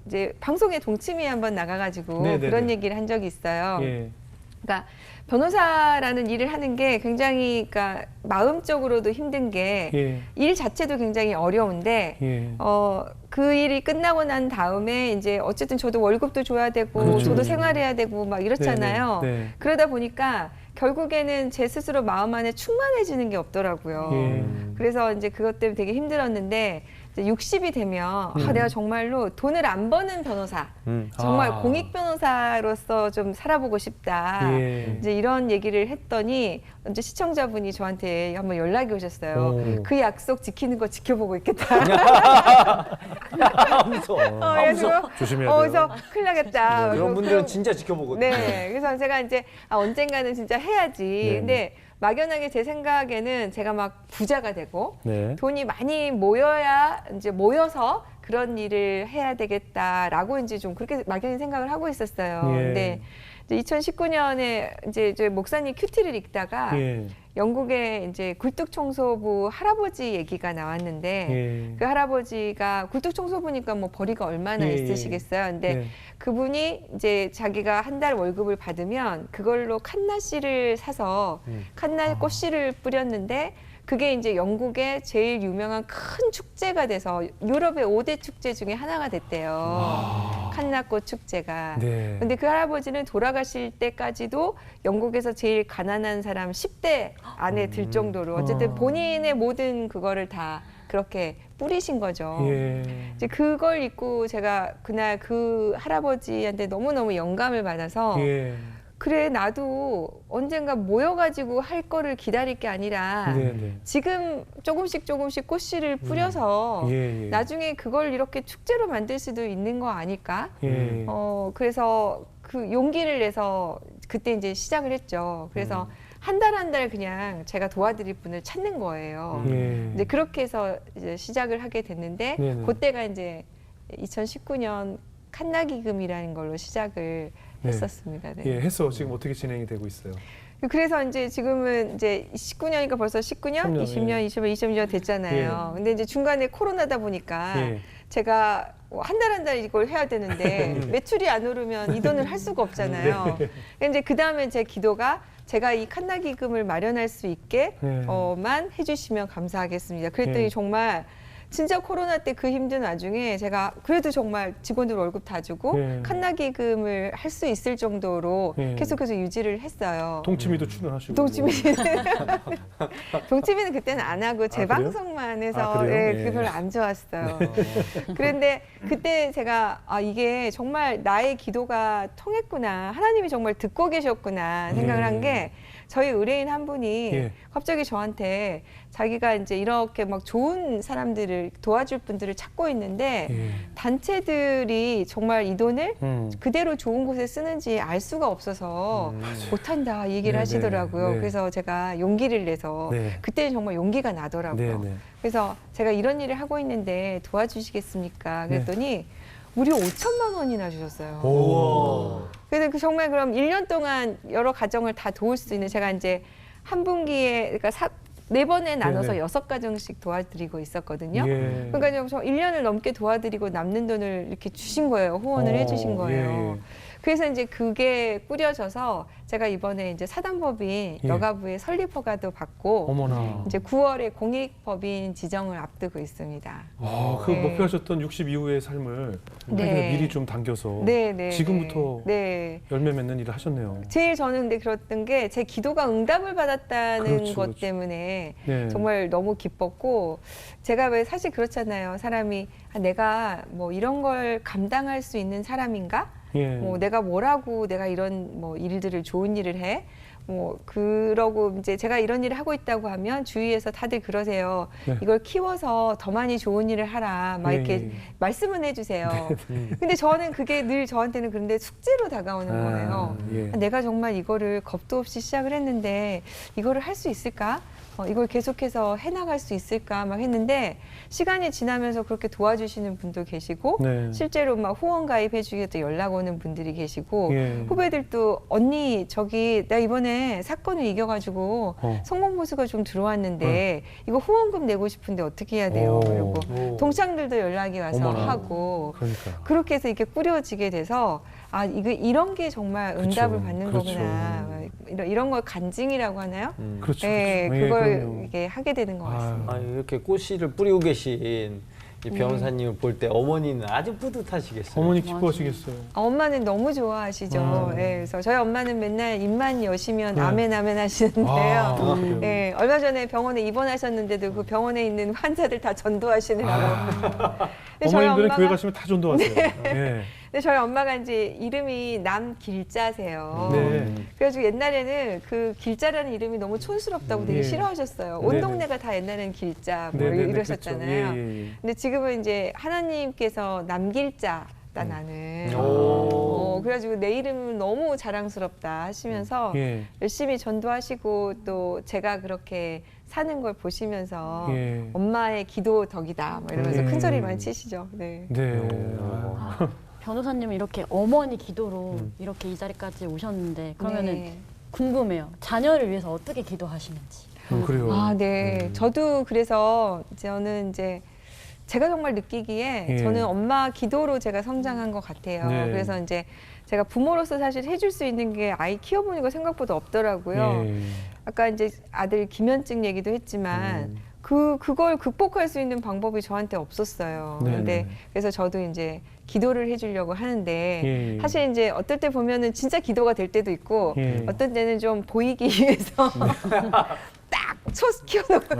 이제 방송에 동치미 한번 나가가지고 네네네. 그런 얘기를 한 적이 있어요. 예. 그러니까 변호사라는 일을 하는 게 굉장히 그러니까 마음적으로도 힘든 게 일 예. 자체도 굉장히 어려운데 예. 그 일이 끝나고 난 다음에 이제 어쨌든 저도 월급도 줘야 되고 그렇죠. 저도 생활해야 되고 막 이렇잖아요. 네네. 네. 그러다 보니까 결국에는 제 스스로 마음 안에 충만해지는 게 없더라고요. 예. 그래서 이제 그것 때문에 되게 힘들었는데 이제 60이 되면 음. 내가 정말로 돈을 안 버는 변호사, 정말 아. 공익 변호사로서 좀 살아보고 싶다. 예. 이제 이런 얘기를 했더니 이제 시청자분이 저한테 한번 연락이 오셨어요. 오. 그 약속 지키는 거 지켜보고 있겠다. 무서워. 그래서 조심해야 돼요. 그래서 큰일 나겠다. 그런 분들은 진짜 지켜보거든요. 네, 그래서 제가 이제 언젠가는 진짜 해야지. 네. 근데 막연하게 제 생각에는 제가 막 부자가 되고 네. 돈이 많이 모여서 그런 일을 해야 되겠다라고 이제 좀 그렇게 막연히 생각을 하고 있었어요. 예. 근데 이제 2019년에 이제 저 목사님 큐티를 읽다가 예. 영국의 이제 굴뚝청소부 할아버지 얘기가 나왔는데 예. 그 할아버지가 굴뚝청소부니까 뭐 벌이가 얼마나 예, 예. 있으시겠어요. 근데 네. 그분이 이제 자기가 한 달 월급을 받으면 그걸로 칸나 씨를 사서 칸나 꽃씨를 뿌렸는데 그게 이제 영국의 제일 유명한 큰 축제가 돼서 유럽의 5대 축제 중에 하나가 됐대요. 칸나꽃 축제가. 네. 근데 그 할아버지는 돌아가실 때까지도 영국에서 제일 가난한 사람 10대 안에 들 정도로 어쨌든 본인의 모든 그거를 다 그렇게 뿌리신 거죠. 예. 이제 그걸 읽고 제가 그날 그 할아버지한테 너무너무 영감을 받아서 예. 그래 나도 언젠가 모여가지고 할 거를 기다릴 게 아니라 네, 네. 지금 조금씩 꽃씨를 뿌려서 예, 예. 나중에 그걸 이렇게 축제로 만들 수도 있는 거 아닐까? 예. 그래서 그 용기를 내서 그때 이제 시작을 했죠. 그래서 한 달 그냥 제가 도와드릴 분을 찾는 거예요. 예. 이제 그렇게 해서 이제 시작을 하게 됐는데 네네. 그때가 이제 2019년 칸나 기금이라는 걸로 시작을 네. 했었습니다. 네. 예, 해서 지금 어떻게 진행이 되고 있어요? 그래서 이제 지금은 이제 19년이니까 벌써 19년, 3년, 20년, 20년, 20년 됐잖아요. 근데 이제 중간에 코로나다 보니까 예. 제가 한 달 한 달 이걸 해야 되는데 매출이 안 오르면 이 돈을 할 수가 없잖아요. 네. 근데 이제 그 다음에 제 기도가 제가 이 칸나 기금을 마련할 수 있게 네. 만 해주시면 감사하겠습니다. 그랬더니 네. 정말 진짜 코로나 때 그 힘든 와중에 제가 그래도 정말 직원들 월급 다 주고 네. 칸나 기금을 할 수 있을 정도로 네. 계속해서 유지를 했어요. 동치미도 출연하시고. 동치미는 그때는 안 하고 재방송만 해서 아, 그래요? 네, 네. 그게 별로 안 좋았어요. 그런데 그때 제가 이게 정말 나의 기도가 통했구나. 하나님이 정말 듣고 계셨구나 생각을 한 게 저희 의뢰인 한 분이 예. 갑자기 저한테 자기가 이제 이렇게 막 좋은 사람들을 도와줄 분들을 찾고 있는데 예. 단체들이 정말 이 돈을 그대로 좋은 곳에 쓰는지 알 수가 없어서 못한다 이 얘기를 네, 하시더라고요. 네, 네. 그래서 제가 용기를 내서 네. 그때는 정말 용기가 나더라고요. 네, 네. 그래서 제가 이런 일을 하고 있는데 도와주시겠습니까? 그랬더니 무려 5천만 원이나 주셨어요. 오. 그래서 정말 그럼 1년 동안 여러 가정을 다 도울 수 있는 제가 이제 한 분기에 그러니까 4번에 나눠서 네네. 6가정씩 도와드리고 있었거든요. 예. 그러니까 저 1년을 넘게 도와드리고 남는 돈을 이렇게 주신 거예요. 후원을 해주신 거예요. 예. 그래서 이제 그게 꾸려져서 제가 이번에 이제 사단법인 예. 여가부의 설립 허가도 받고 어머나. 이제 9월에 공익법인 지정을 앞두고 있습니다. 그 네. 목표하셨던 60 이후의 삶을 네. 미리 좀 당겨서 네, 네. 지금부터 네. 열매 맺는 일을 하셨네요. 제일 저는 근데 그랬던 게 제 기도가 응답을 받았다는 그렇죠, 것 그렇죠. 때문에 네. 정말 너무 기뻤고 제가 왜 사실 그렇잖아요. 사람이 내가 뭐 이런 걸 감당할 수 있는 사람인가? 예. 뭐 내가 뭐라고 내가 이런 뭐 일들을 좋은 일을 해? 뭐 그러고 이제 제가 이런 일을 하고 있다고 하면 주위에서 다들 그러세요. 네. 이걸 키워서 더 많이 좋은 일을 하라. 막 예, 이렇게 예. 말씀은 해주세요. 근데 저는 그게 늘 저한테는 그런데 숙제로 다가오는 거예요. 예. 내가 정말 이거를 겁도 없이 시작을 했는데 이거를 할 수 있을까? 이걸 계속해서 해나갈 수 있을까? 막 했는데 시간이 지나면서 그렇게 도와주시는 분도 계시고 네. 실제로 막 후원 가입해주기도 연락 오는 분들이 계시고 예. 후배들도 언니 저기 나 이번에 사건을 이겨가지고 성공 보수가 좀 들어왔는데 이거 후원금 내고 싶은데 어떻게 해야 돼요? 그리고 동창들도 연락이 와서 어머나. 하고 그러니까. 그렇게 해서 이렇게 꾸려지게 돼서 이거 이런 게 정말 응답을 그렇죠. 받는 그렇죠. 거구나. 이런 걸 간증이라고 하나요? 그렇죠. 네, 그렇죠. 예, 그걸 그럼요. 이게 하게 되는 것 같습니다. 이렇게 꽃씨를 뿌리고 계신 이 변호사님을 볼 때 어머니는 아주 뿌듯하시겠어요. 어머니 기뻐하시겠어요. 엄마는 너무 좋아하시죠. 네, 그래서 저희 엄마는 맨날 입만 여시면 네. 아멘 아멘 하시는데요. 그래요? 네, 얼마 전에 병원에 입원하셨는데도 그 병원에 있는 환자들 다 전도하시느라고. 근데 저희 어머님들은 교회 엄마가- 가시면 다 전도하세요. 예. 근데 저희 엄마가 이제 이름이 남길자세요. 네. 그래가지고 옛날에는 그 길자라는 이름이 너무 촌스럽다고 되게 예. 싫어하셨어요. 온 네네. 동네가 다 옛날에는 길자 뭐 네네네, 이러셨잖아요. 그렇죠. 예, 예. 근데 지금은 이제 하나님께서 남길자다 나는. 그래가지고 내 이름은 너무 자랑스럽다 하시면서 예. 열심히 전도하시고 또 제가 그렇게 사는 걸 보시면서 예. 엄마의 기도 덕이다 뭐 이러면서 예. 큰 소리 많이 치시죠. 네. 네. 변호사님은 이렇게 어머니 기도로 이렇게 이 자리까지 오셨는데 그러면은 네. 궁금해요. 자녀를 위해서 어떻게 기도하시는지. 그래요. 네. 저도 그래서 저는 이제 제가 정말 느끼기에 예. 저는 엄마 기도로 제가 성장한 것 같아요. 네. 그래서 이제 제가 부모로서 사실 해줄 수 있는 게 아이 키워보니까 생각보다 없더라고요. 예. 아까 이제 아들 김현증 얘기도 했지만 그걸 극복할 수 있는 방법이 저한테 없었어요. 네. 근데 그래서 저도 이제 기도를 해주려고 하는데 예. 사실 이제 어떨 때 보면은 진짜 기도가 될 때도 있고 예. 어떤 때는 좀 보이기 위해서 딱 키워놓고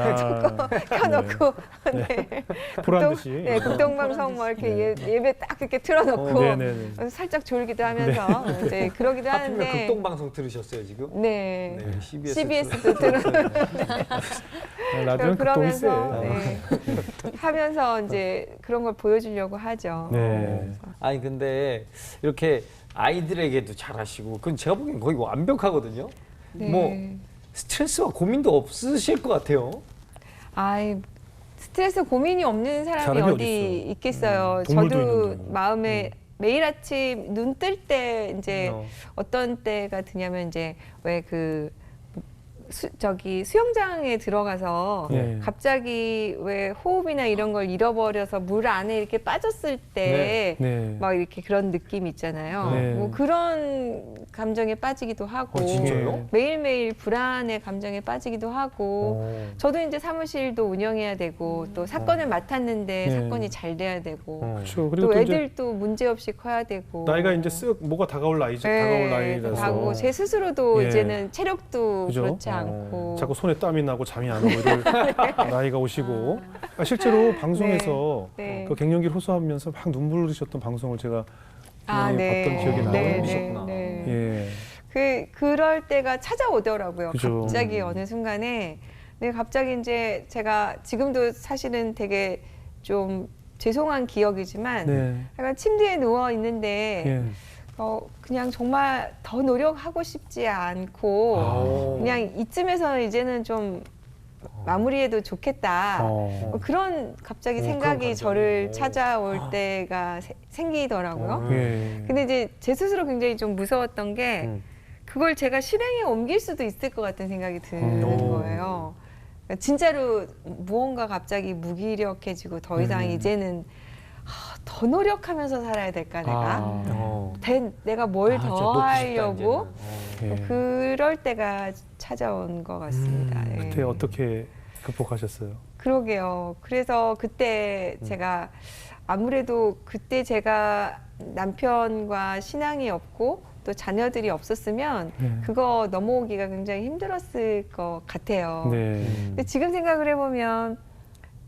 켜놓고 네. 보란 듯이. 네, 극동방송 뭐 이렇게 예배 딱 이렇게 틀어놓고 네네네. 살짝 졸기도 하면서 이제 그러기도 하필이면 하는데 극동방송 들으셨어요 지금? 네. 네, CBS도 들어 라디오는 극동이 세. 그러면서 네. 하면서 이제 그런 걸 보여주려고 하죠. 네. 아니 근데 이렇게 아이들에게도 잘하시고 그건 제가 보기엔 거의 완벽하거든요. 네. 뭐 스트레스와 고민도 없으실 것 같아요. 아이 스트레스 고민이 없는 사람이 사람이 어디 어딨어. 있겠어요. 동물도 저도 있는데. 마음에 매일 아침 눈 뜰 때 이제 어. 어떤 때가 드냐면 이제 왜 그 저기 수영장에 들어가서 네. 갑자기 왜 호흡이나 이런 걸 잃어버려서 물 안에 이렇게 빠졌을 때 네. 막 이렇게 그런 느낌 있잖아요. 네. 뭐 그런 감정에 빠지기도 하고 진짜요? 매일매일 불안의 감정에 빠지기도 하고 저도 이제 사무실도 운영해야 되고 또 사건을 맡았는데 네. 사건이 잘 돼야 되고 그렇죠. 그리고 또 또 이제 애들도 문제 없이 커야 되고 나이가 이제 쓱 뭐가 다가올 나이죠. 다가올 나이라서. 하고 제 스스로도 예. 이제는 체력도 그죠? 그렇지 않고 자꾸 손에 땀이 나고 잠이 안 오고 이럴 나이가 오시고 실제로 방송에서 네. 그 갱년기를 호소하면서 막 눈물 흘리셨던 방송을 제가 봤던 기억이 나요. 네, 그러셨구나. 네. 예. 그럴 때가 찾아오더라고요. 그죠. 갑자기 어느 순간에. 근데 갑자기 이제 제가 지금도 사실은 되게 좀 죄송한 기억이지만 네. 약간 침대에 누워 있는데 예. 그냥 정말 더 노력하고 싶지 않고 그냥 이쯤에서 이제는 좀 마무리해도 좋겠다. 그런 갑자기 그런 생각이 감정이. 저를 찾아올 때가 생기더라고요. 예. 근데 이제 제 스스로 굉장히 좀 무서웠던 게 그걸 제가 실행에 옮길 수도 있을 것 같은 생각이 드는 거예요. 그러니까 진짜로 무언가 갑자기 무기력해지고 더 이상 이제는 더 노력하면서 살아야 될까 내가? 내가 뭘 더 하려고? 예. 그럴 때가 찾아온 것 같습니다. 예. 그때 어떻게 극복하셨어요? 그러게요. 그래서 그때 제가 아무래도 그때 제가 남편과 신앙이 없고 또 자녀들이 없었으면 그거 넘어오기가 굉장히 힘들었을 것 같아요. 네. 근데 지금 생각을 해보면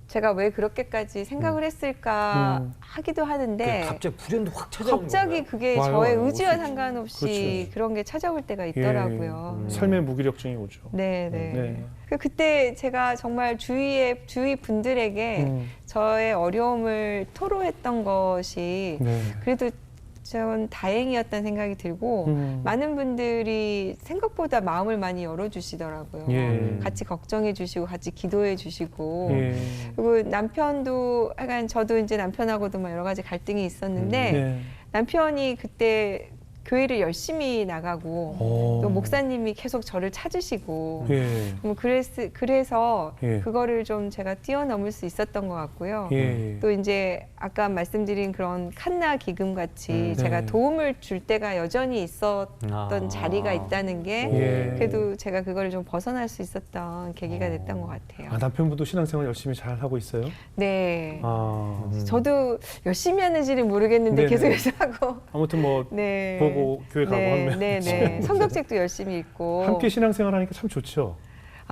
제가 왜 그렇게까지 생각을 했을까 하기도 하는데 갑자기 불현도 확 찾아오는 갑자기 거예요. 그게 와요, 저의 와요. 의지와 그렇죠. 상관없이 그런 게 찾아올 때가 있더라고요. 삶의 무기력증이 오죠. 네. 네. 그때 제가 정말 주위 분들에게 저의 어려움을 토로했던 것이 네. 그래도 전 다행이었다는 생각이 들고 많은 분들이 생각보다 마음을 많이 열어주시더라고요. 예. 같이 걱정해 주시고 같이 기도해 주시고 예. 그리고 남편도 약간 저도 이제 남편하고도 막 여러 가지 갈등이 있었는데 네. 남편이 그때 교회를 열심히 나가고 또 목사님이 계속 저를 찾으시고 예. 그래서 예. 그거를 좀 제가 뛰어넘을 수 있었던 것 같고요. 예. 또 이제 아까 말씀드린 그런 칸나 기금 같이 제가 네. 도움을 줄 때가 여전히 있었던 자리가 있다는 게 예. 그래도 제가 그거를 좀 벗어날 수 있었던 계기가 됐던 것 같아요. 남편분도 신앙생활 열심히 잘 하고 있어요? 네. 아. 저도 열심히 하는지는 모르겠는데 네네. 계속 열심히 하고 아무튼 뭐 네. 보고 교회 가고 하면 네. 성경책도 열심히 읽고 함께 신앙생활 하니까 참 좋죠.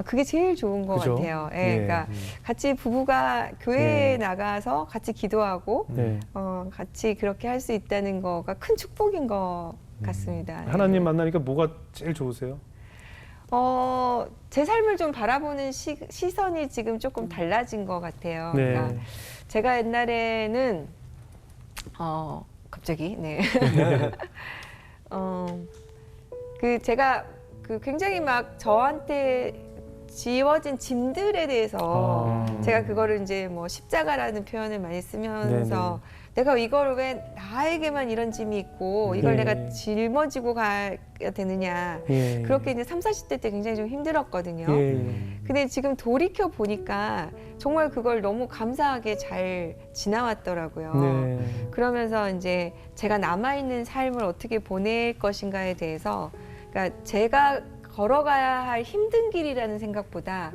그게 제일 좋은 것 그죠? 같아요. 예. 그러니까 같이 부부가 교회에 예. 나가서 같이 기도하고 네. 같이 그렇게 할 수 있다는 거가 큰 축복인 것 같습니다. 하나님 만나니까 뭐가 제일 좋으세요? 제 삶을 좀 바라보는 시선이 지금 조금 달라진 것 같아요. 네. 그러니까 제가 옛날에는 갑자기 네. 제가 굉장히 막 저한테 지워진 짐들에 대해서 제가 그거를 이제 뭐 십자가라는 표현을 많이 쓰면서 내가 이걸 왜 나에게만 이런 짐이 있고 이걸 네. 내가 짊어지고 가야 되느냐. 예. 그렇게 이제 30, 40대 때 굉장히 좀 힘들었거든요. 예. 근데 지금 돌이켜 보니까 정말 그걸 너무 감사하게 잘 지나왔더라고요. 네. 그러면서 이제 제가 남아있는 삶을 어떻게 보낼 것인가에 대해서 그러니까 제가 걸어가야 할 힘든 길이라는 생각보다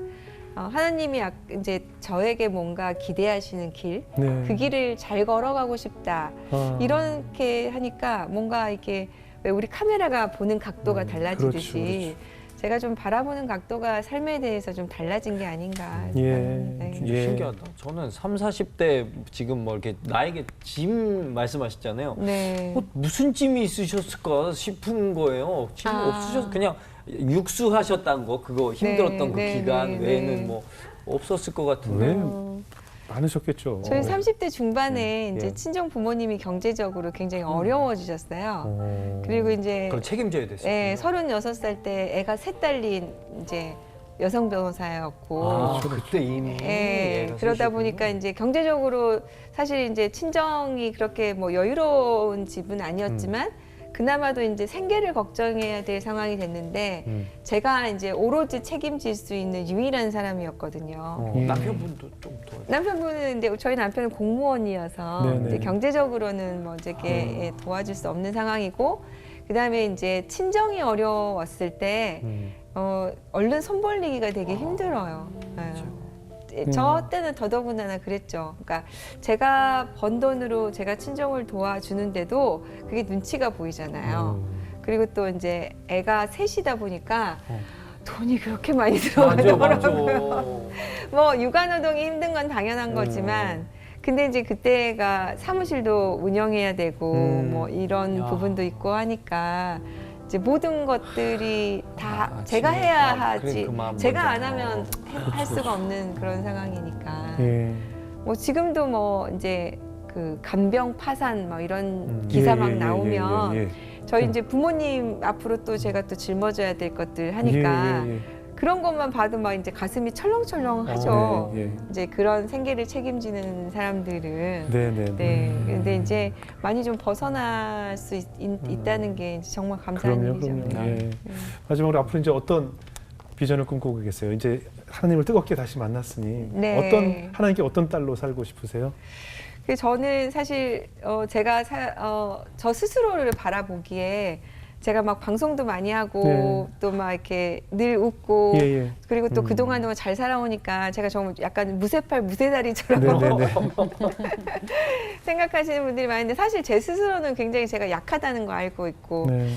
하나님이 이제 저에게 뭔가 기대하시는 길, 네. 그 길을 잘 걸어가고 싶다. 이렇게 하니까 뭔가 이렇게 왜 우리 카메라가 보는 각도가 달라지듯이 그렇죠. 제가 좀 바라보는 각도가 삶에 대해서 좀 달라진 게 아닌가. 예. 네. 진짜 예. 신기하다. 저는 30, 40대 지금 뭐 이렇게 나에게 짐 말씀하셨잖아요. 네. 무슨 짐이 있으셨을까 싶은 거예요. 짐 없으셔서 그냥 육수하셨다는 거 그거 힘들었던 그 기간 외에는 뭐 없었을 것 같은데. 많으셨겠죠. 저희 30대 중반에 이제 예. 친정 부모님이 경제적으로 굉장히 어려워지셨어요. 그리고 이제 그걸 책임져야 됐어요. 네, 36살 때 애가 셋 딸린 이제 여성 변호사였고 아, 그때 이미 예, 얘가 그러다 셋이었군요. 보니까 이제 경제적으로 사실 이제 친정이 그렇게 뭐 여유로운 집은 아니었지만 그나마도 이제 생계를 걱정해야 될 상황이 됐는데 제가 이제 오로지 책임질 수 있는 유일한 사람이었거든요. 남편분도 좀 도와줘. 남편분은 근데 저희 남편은 공무원이어서 네네. 이제 경제적으로는 뭐 이제 이렇게 도와줄 수 없는 상황이고 그다음에 이제 친정이 어려웠을 때 얼른 손 벌리기가 되게 힘들어요. 저 때는 더더군다나 그랬죠. 그러니까 제가 번 돈으로 제가 친정을 도와주는데도 그게 눈치가 보이잖아요. 그리고 또 이제 애가 셋이다 보니까 돈이 그렇게 많이 맞아, 들어가더라고요. 맞아. 뭐 육아노동이 힘든 건 당연한 거지만 근데 이제 그때가 사무실도 운영해야 되고 뭐 이런 야. 부분도 있고 하니까 이제 모든 것들이 다 아, 제가 진짜. 해야 아, 그래, 하지 그 마음 제가 뭔지 안 알아. 하면 할 수가 없는 그런 상황이니까 예. 뭐 지금도 뭐 이제 그 간병 파산 뭐 이런 기사 막 나오면 예, 예, 예. 저희 이제 부모님 앞으로 또 제가 또 짊어져야 될 것들 하니까 예, 예, 예. 그런 것만 봐도 막 이제 가슴이 철렁철렁하죠. 예, 예. 이제 그런 생계를 책임지는 사람들은 네. 근데 이제 많이 좀 벗어날 수 있다는 게 이제 정말 감사한 그럼요, 일이죠. 그럼요. 네. 예. 마지막으로 앞으로 이제 어떤 비전을 꿈꾸고 계세요? 이제 하나님을 뜨겁게 다시 만났으니 네. 어떤 하나님께 어떤 딸로 살고 싶으세요? 그 저는 사실 제가 저 스스로를 바라보기에 제가 막 방송도 많이 하고 또 막 이렇게 늘 웃고 예, 예. 그리고 또 그동안 너무 잘 살아오니까 제가 정말 약간 무쇠팔 무쇠다리처럼 네네네. 생각하시는 분들이 많은데 사실 제 스스로는 굉장히 제가 약하다는 거 알고 있고 네.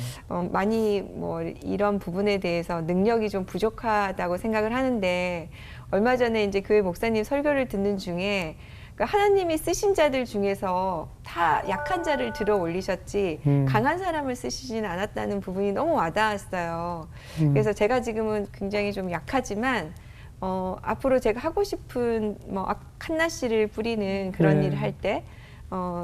많이 뭐 이런 부분에 대해서 능력이 좀 부족하다고 생각을 하는데 얼마 전에 이제 교회 목사님 설교를 듣는 중에 그러니까 하나님이 쓰신 자들 중에서 다 약한 자를 들어 올리셨지 강한 사람을 쓰시진 않았다는 부분이 너무 와닿았어요. 그래서 제가 지금은 굉장히 좀 약하지만 앞으로 제가 하고 싶은 뭐 칸나씨를 뿌리는 그런 네. 일을 할 때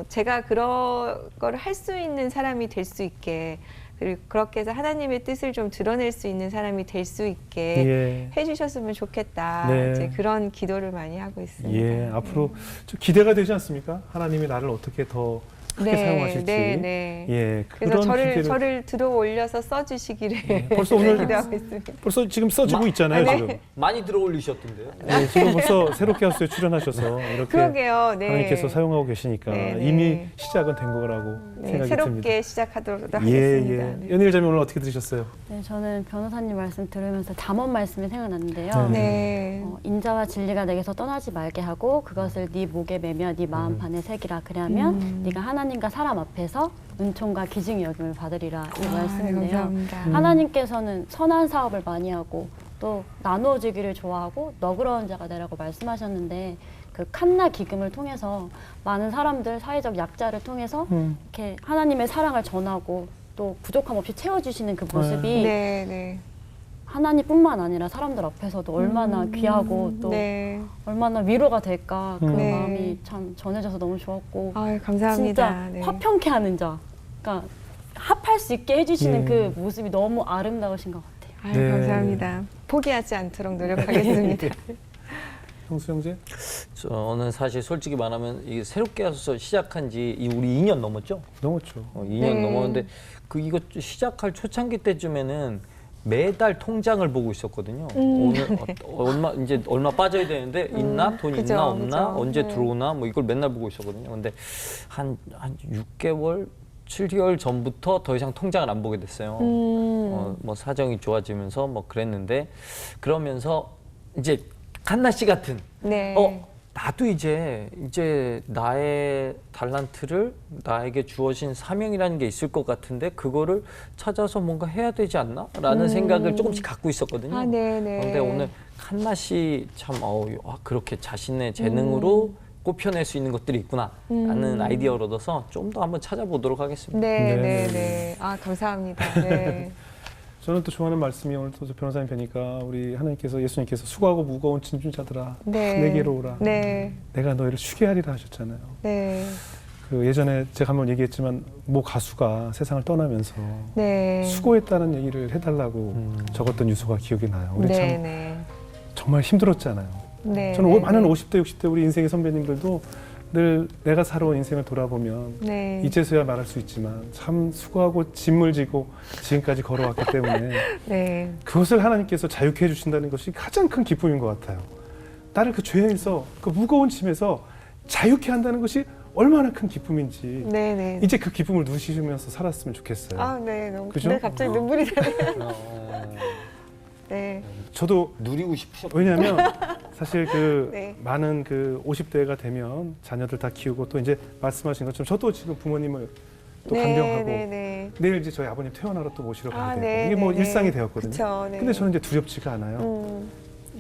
제가 그런 걸 할 수 있는 사람이 될 수 있게 그리고 그렇게 해서 하나님의 뜻을 좀 드러낼 수 있는 사람이 될 수 있게 예. 해주셨으면 좋겠다. 네. 이제 그런 기도를 많이 하고 있습니다. 예, 앞으로 좀 기대가 되지 않습니까? 하나님이 나를 어떻게 더 크게 사용하실지. 네. 예, 그래서 그런 기대를. 저를 들어 올려서 써주시기를 예, 벌써 오늘 기도하고 있습니다. 벌써 지금 써지고 있잖아요, 네. 지금. 많이 들어 올리셨던데요. 네, 지금 벌써 새롭게 하우스에 출연하셔서 이렇게 그러게요. 네. 하나님께서 사용하고 계시니까 네, 네. 이미 시작은 된 거라고 네, 생각이 새롭게 듭니다. 시작하도록 예, 하겠습니다. 예. 네. 연일자님 오늘 어떻게 들으셨어요? 네, 저는 변호사님 말씀 들으면서 잠언 말씀이 생각났는데요. 네. 인자와 진리가 내게서 떠나지 말게 하고 그것을 네 목에 매며 네 마음 판에 새기라. 그래야면 네가 하나님과 사람 앞에서 은총과 기증의 여김을 받으리라. 이 말씀인데요. 감사합니다. 하나님께서는 선한 사업을 많이 하고 또 나누어주기를 좋아하고 너그러운 자가 되라고 말씀하셨는데 그 칸나 기금을 통해서 많은 사람들 사회적 약자를 통해서 이렇게 하나님의 사랑을 전하고 또 부족함 없이 채워주시는 그 모습이 네. 하나님뿐만 아니라 사람들 앞에서도 얼마나 귀하고 또 네. 얼마나 위로가 될까 그 네. 마음이 참 전해져서 너무 좋았고 아유, 감사합니다. 진짜 네. 화평케 하는 자, 그러니까 합할 수 있게 해주시는 예. 그 모습이 너무 아름다우신 것 같아요. 아유, 네. 감사합니다. 포기하지 않도록 노력하겠습니다. 형수 형제? 저는 사실 솔직히 말하면 이게 새롭게 와서 시작한 지 우리 2년 넘었죠. 넘었죠. 2년 네. 넘었는데 이거 시작할 초창기 때쯤에는 매달 통장을 보고 있었거든요. 오늘 얼마 빠져야 되는데 있나 돈 그죠, 있나 없나 그죠. 언제 네. 들어오나 뭐 이걸 맨날 보고 있었거든요. 근데 한 6개월 7개월 전부터 더 이상 통장을 안 보게 됐어요. 뭐 사정이 좋아지면서 뭐 그랬는데 그러면서 이제 칸나 씨 같은 네. 나도 이제 나의 달란트를 나에게 주어진 사명이라는 게 있을 것 같은데 그거를 찾아서 뭔가 해야 되지 않나?라는 생각을 조금씩 갖고 있었거든요. 아, 네네. 그런데 오늘 칸나 씨 참 그렇게 자신의 재능으로 꼽혀낼 수 있는 것들이 있구나라는 아이디어를 얻어서 좀 더 한번 찾아보도록 하겠습니다. 네. 아, 감사합니다. 네. 저는 또 좋아하는 말씀이 오늘 또 변호사님 뵈니까 우리 하나님께서 예수님께서 수고하고 무거운 짐진 자들아 네. 내게로 오라. 네. 내가 너희를 쉬게 하리라 하셨잖아요. 네. 그 예전에 제가 한번 얘기했지만 모 가수가 세상을 떠나면서 네. 수고했다는 얘기를 해달라고 적었던 유서가 기억이 나요. 우리 네, 참 네. 정말 힘들었잖아요. 네. 저는 네, 많은 네. 50대, 60대 우리 인생의 선배님들도 늘 내가 살아온 인생을 돌아보면 네. 이제서야 말할 수 있지만 참 수고하고 짐을 지고 지금까지 걸어왔기 때문에 네. 그것을 하나님께서 자유케 해주신다는 것이 가장 큰 기쁨인 것 같아요. 나를 그 죄에서 그 무거운 짐에서 자유케 한다는 것이 얼마나 큰 기쁨인지 네, 네. 이제 그 기쁨을 누리시면서 살았으면 좋겠어요. 아, 네. 너무 그죠? 네, 갑자기 눈물이 나네요. 어, 네. 저도 누리고 싶으셨. 왜냐하면 사실 그 네. 많은 그 50대가 되면 자녀들 다 키우고 또 이제 말씀하신 것처럼 저도 지금 부모님을 또 간병하고 네, 네. 내일 이제 저희 아버님 퇴원하러 또 모시러 가야 아, 되고 네, 이게 뭐 네, 일상이 네. 되었거든요. 그쵸, 네. 근데 저는 이제 두렵지가 않아요.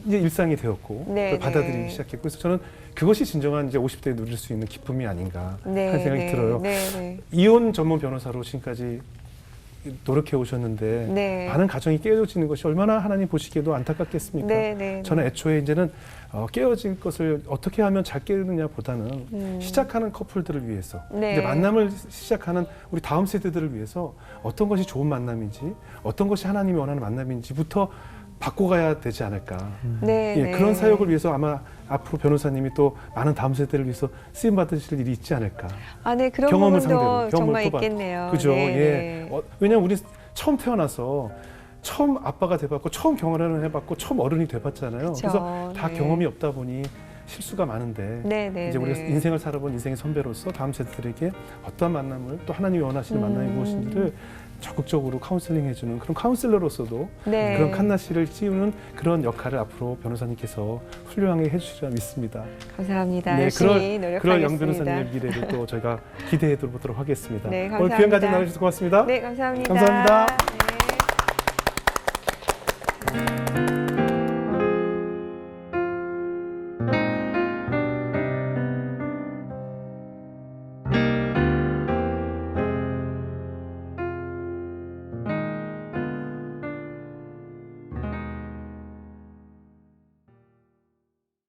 이제 일상이 되었고 네, 또 받아들이기 네. 시작했고 그래서 저는 그것이 진정한 이제 50대에 누릴 수 있는 기쁨이 아닌가 네, 하는 생각이 네, 들어요. 네, 네. 이혼 전문 변호사로 지금까지 노력해 오셨는데 네. 많은 가정이 깨어지는 것이 얼마나 하나님 보시기에도 안타깝겠습니까? 네, 네. 저는 애초에 이제는 깨어질 것을 어떻게 하면 잘 깨느냐보다는 시작하는 커플들을 위해서 네. 이제 만남을 시작하는 우리 다음 세대들을 위해서 어떤 것이 좋은 만남인지 어떤 것이 하나님이 원하는 만남인지부터 바꿔가야 되지 않을까. 네, 예, 네. 그런 사역을 위해서 아마 앞으로 변호사님이 또 많은 다음 세대를 위해서 쓰임 받으실 일이 있지 않을까. 아, 네. 그런 경험을 부분도 상대로 정말 경험을 또 있겠네요. 그죠. 네, 예. 네. 왜냐하면 우리 처음 태어나서 처음 아빠가 돼봤고 처음 경험을 해봤고 처음 어른이 돼봤잖아요. 그쵸. 그래서 다 네. 경험이 없다 보니 실수가 많은데 네, 네, 이제 우리가 네. 인생을 살아본 인생의 선배로서 다음 세대들에게 어떠한 만남을 또 하나님이 원하시는 만남이 무엇인지를 적극적으로 카운슬링 해주는 그런 카운슬러로서도 네. 그런 칸나 씨를 씌우는 그런 역할을 앞으로 변호사님께서 훌륭하게 해주시리라 믿습니다. 감사합니다. 네, 열심히 그런 노력하겠습니다. 영 변호사님의 미래를 또 저희가 기대해 보도록 하겠습니다. 네, 오늘 귀한 가정 감사합니다. 나눠주셔서 고맙습니다. 네, 감사합니다. 감사합니다. 네.